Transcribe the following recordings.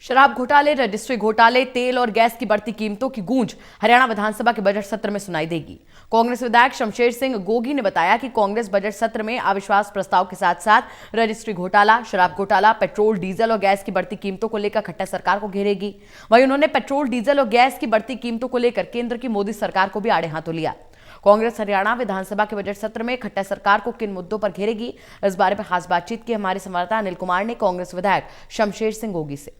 शराब घोटाले, रजिस्ट्री घोटाले, तेल और गैस की बढ़ती कीमतों की गूंज हरियाणा विधानसभा के बजट सत्र में सुनाई देगी। कांग्रेस विधायक शमशेर सिंह गोगी ने बताया कि कांग्रेस बजट सत्र में अविश्वास प्रस्ताव के साथ साथ रजिस्ट्री घोटाला, शराब घोटाला, पेट्रोल, डीजल और गैस की बढ़ती कीमतों को लेकर खट्टर सरकार को घेरेगी। वहीं उन्होंने पेट्रोल, डीजल और गैस की बढ़ती कीमतों को लेकर केंद्र की मोदी सरकार को भी आड़े हाथों लिया। कांग्रेस हरियाणा विधानसभा के बजट सत्र में खट्टर सरकार को किन मुद्दों पर घेरेगी, इस बारे में खास बातचीत की हमारे संवाददाता अनिल कुमार ने कांग्रेस विधायक शमशेर सिंह गोगी से।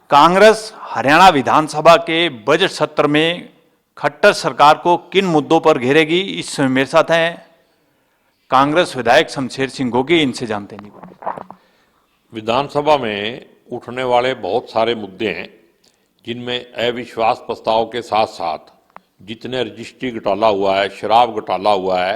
कांग्रेस हरियाणा विधानसभा के बजट सत्र में खट्टर सरकार को किन मुद्दों पर घेरेगी, इस समय मेरे साथ हैं कांग्रेस विधायक शमशेर सिंह गोगी। इनसे जानते हैं। विधानसभा में उठने वाले बहुत सारे मुद्दे हैं, जिनमें अविश्वास प्रस्ताव के साथ साथ जितने रजिस्ट्री घोटाला हुआ है, शराब घोटाला हुआ है,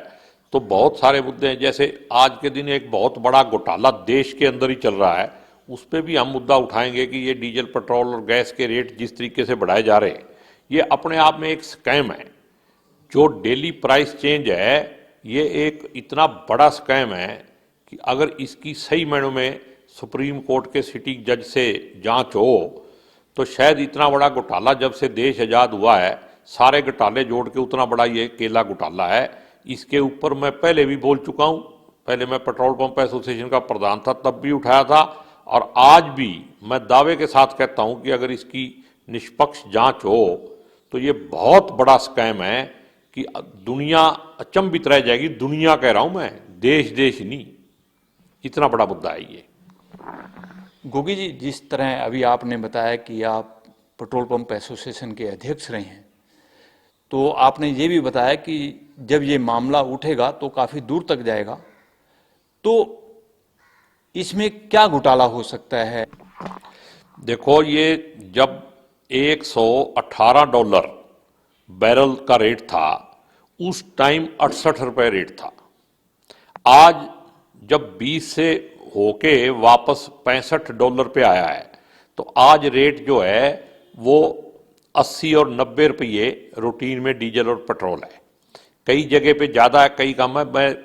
तो बहुत सारे मुद्दे हैं। जैसे आज के दिन एक बहुत बड़ा घोटाला देश के अंदर ही चल रहा है, उस पर भी हम मुद्दा उठाएंगे कि ये डीजल, पेट्रोल और गैस के रेट जिस तरीके से बढ़ाए जा रहे हैं, ये अपने आप में एक स्कैम है। जो डेली प्राइस चेंज है, ये एक इतना बड़ा स्कैम है कि अगर इसकी सही मायनों में सुप्रीम कोर्ट के सिटिंग जज से जांच हो तो शायद इतना बड़ा घोटाला जब से देश आज़ाद हुआ है, सारे घोटाले जोड़ के उतना बड़ा ये अकेला घोटाला है। इसके ऊपर मैं पहले भी बोल चुका हूँ। पहले मैं पेट्रोल पंप एसोसिएशन का प्रधान था, तब भी उठाया था, और आज भी मैं दावे के साथ कहता हूं कि अगर इसकी निष्पक्ष जांच हो तो ये बहुत बड़ा स्कैम है कि दुनिया अचंभित रह जाएगी। दुनिया कह रहा हूं मैं, देश नहीं, इतना बड़ा मुद्दा है ये। गोगी जी, जिस तरह अभी आपने बताया कि आप पेट्रोल पंप एसोसिएशन के अध्यक्ष रहे हैं, तो आपने ये भी बताया कि जब ये मामला उठेगा तो काफी दूर तक जाएगा, तो इसमें क्या घोटाला हो सकता है? देखो, ये जब $118 बैरल का रेट था, उस टाइम 68 रुपये रेट था। आज जब 20 से होके वापस $65 पे आया है, तो आज रेट जो है वो 80 और 90 रुपये रूटीन में डीजल और पेट्रोल है। कई जगह पे ज़्यादा है, कई कम है। मैं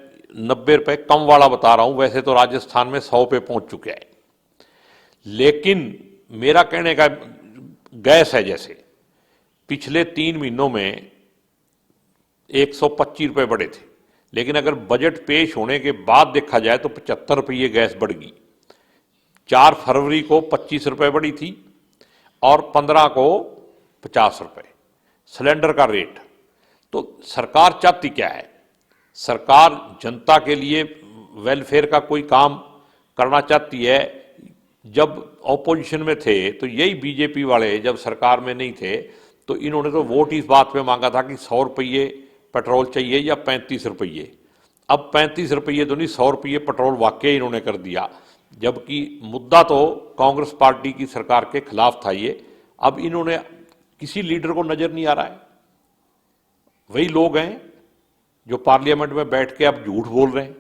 90 रुपये कम वाला बता रहा हूं, वैसे तो राजस्थान में 100 पे पहुंच चुके हैं। लेकिन मेरा कहने का, गैस है जैसे पिछले 3 महीनों में 125 रुपये बढ़े थे, लेकिन अगर बजट पेश होने के बाद देखा जाए तो 75 रुपये गैस बढ़ गई। 4 फरवरी को 25 रुपये बढ़ी थी और 15 को 50 रुपये सिलेंडर का रेट। तो सरकार चाहती क्या है? सरकार जनता के लिए वेलफेयर का कोई काम करना चाहती है। जब ऑपोजिशन में थे तो यही बीजेपी वाले जब सरकार में नहीं थे तो इन्होंने तो वोट इस बात पे मांगा था कि 100 रुपये पेट्रोल चाहिए या 35 रुपये। अब 35 रुपये तो नहीं, 100 रुपये पेट्रोल वाकई इन्होंने कर दिया, जबकि मुद्दा तो कांग्रेस पार्टी की सरकार के खिलाफ था ये। अब इन्होंने, किसी लीडर को नजर नहीं आ रहा है, वही लोग हैं जो पार्लियामेंट में बैठ के अब झूठ बोल रहे हैं।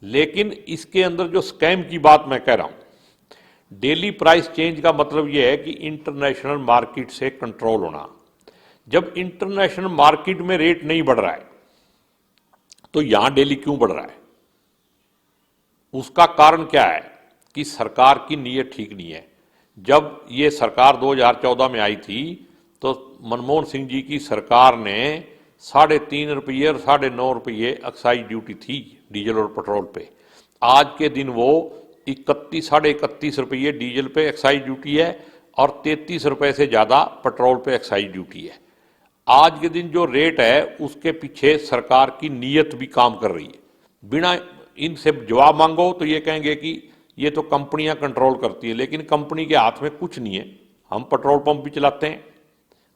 लेकिन इसके अंदर जो स्कैम की बात मैं कह रहा हूं, डेली प्राइस चेंज का मतलब यह है कि इंटरनेशनल मार्केट से कंट्रोल होना। जब इंटरनेशनल मार्केट में रेट नहीं बढ़ रहा है तो यहां डेली क्यों बढ़ रहा है? उसका कारण क्या है कि सरकार की नीयत ठीक नहीं है। जब ये सरकार 2014 में आई थी तो मनमोहन सिंह जी की सरकार ने 3.5 रुपये और 9.5 रुपये एक्साइज ड्यूटी थी डीजल और पेट्रोल पे। आज के दिन वो 31-31.5 रुपये डीजल पे एक्साइज ड्यूटी है और 33 रुपये से ज़्यादा पेट्रोल पे एक्साइज ड्यूटी है। आज के दिन जो रेट है उसके पीछे सरकार की नीयत भी काम कर रही है। बिना इनसे जवाब मांगो तो ये कहेंगे कि ये तो कंपनियां कंट्रोल करती है, लेकिन कंपनी के हाथ में कुछ नहीं है। हम पेट्रोल पंप भी चलाते हैं,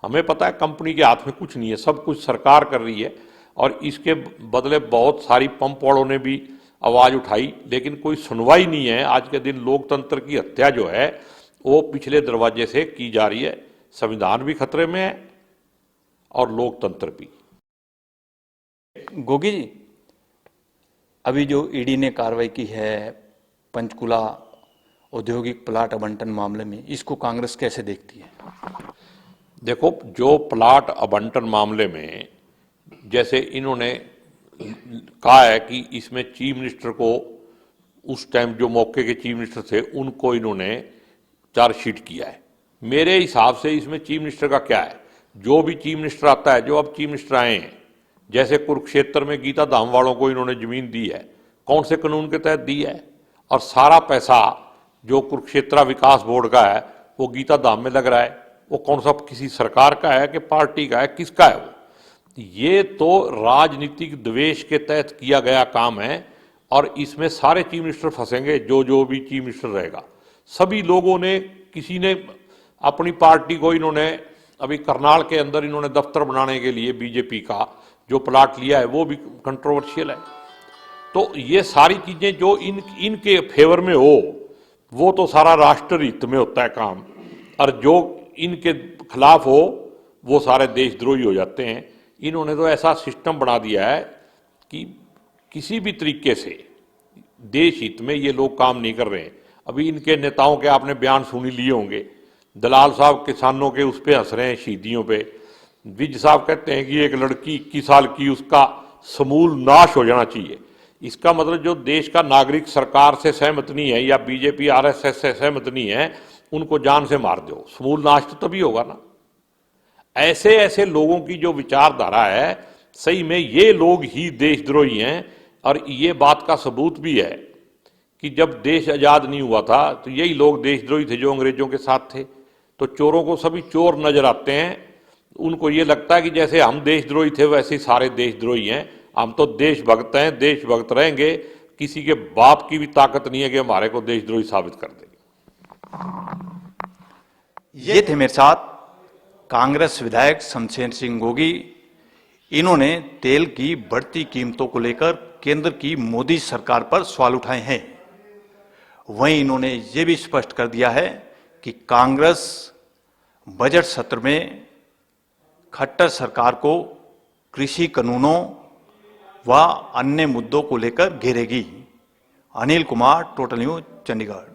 हमें पता है कंपनी के हाथ में कुछ नहीं है, सब कुछ सरकार कर रही है। और इसके बदले बहुत सारी पंप वालों ने भी आवाज़ उठाई, लेकिन कोई सुनवाई नहीं है। आज के दिन लोकतंत्र की हत्या जो है वो पिछले दरवाजे से की जा रही है। संविधान भी खतरे में है और लोकतंत्र भी। गोगी जी, अभी जो ईडी ने कार्रवाई की है पंचकुला औद्योगिक प्लाट आवंटन मामले में, इसको कांग्रेस कैसे देखती है? देखो, जो प्लाट आवंटन मामले में जैसे इन्होंने कहा है कि इसमें चीफ मिनिस्टर को उस टाइम जो मौके के चीफ मिनिस्टर थे उनको इन्होंने चार्जशीट किया है। मेरे हिसाब से इसमें चीफ मिनिस्टर का क्या है, जो भी चीफ मिनिस्टर आता है, जो अब चीफ मिनिस्टर आए हैं, जैसे कुरुक्षेत्र में गीता धाम वालों को इन्होंने जमीन दी है, कौन से कानून के तहत दी है, और सारा पैसा जो कुरुक्षेत्र विकास बोर्ड का है वो गीता धाम में लग रहा है, वो कौन सा किसी सरकार का है कि पार्टी का है, किसका है वो? ये तो राजनीतिक द्वेष के तहत किया गया काम है और इसमें सारे चीफ मिनिस्टर फंसेंगे। जो भी चीफ मिनिस्टर रहेगा, सभी लोगों ने, किसी ने अपनी पार्टी को, इन्होंने अभी करनाल के अंदर इन्होंने दफ्तर बनाने के लिए बीजेपी का जो प्लाट लिया है वो भी कंट्रोवर्शियल है। तो ये सारी चीजें जो इनके फेवर में हो वो तो सारा राष्ट्र हित में होता है काम, और जो इनके खिलाफ हो वो सारे देशद्रोही हो जाते हैं। इन्होंने तो ऐसा सिस्टम बना दिया है कि किसी भी तरीके से देश हित में ये लोग काम नहीं कर रहे हैं। अभी इनके नेताओं के आपने बयान सुनी लिए होंगे, दलाल साहब किसानों के उस पे हंस रहे हैं, शहीदियों पे। विज साहब कहते हैं कि एक लड़की 21 साल की, उसका समूल नाश हो जाना चाहिए। इसका मतलब जो देश का नागरिक सरकार से सहमत नहीं है या बीजेपी आरएसएस से सहमत नहीं है, उनको जान से मार दो, समूल नाश तो तभी होगा ना। ऐसे ऐसे लोगों की जो विचारधारा है, सही में ये लोग ही देशद्रोही हैं। और ये बात का सबूत भी है कि जब देश आजाद नहीं हुआ था तो यही लोग देशद्रोही थे जो अंग्रेजों के साथ थे। तो चोरों को सभी चोर नजर आते हैं, उनको ये लगता है कि जैसे हम देशद्रोही थे वैसे सारे देशद्रोही हैं। हम तो देशभक्त हैं, देशभक्त रहेंगे, किसी के बाप की भी ताकत नहीं है कि हमारे को देशद्रोही साबित कर देंगे। ये थे मेरे साथ कांग्रेस विधायक शमशेर सिंह गोगी। इन्होंने तेल की बढ़ती कीमतों को लेकर केंद्र की मोदी सरकार पर सवाल उठाए हैं। वहीं इन्होंने ये भी स्पष्ट कर दिया है कि कांग्रेस बजट सत्र में खट्टर सरकार को कृषि कानूनों व अन्य मुद्दों को लेकर घेरेगी। Anil Kumar, total news, Chandigarh.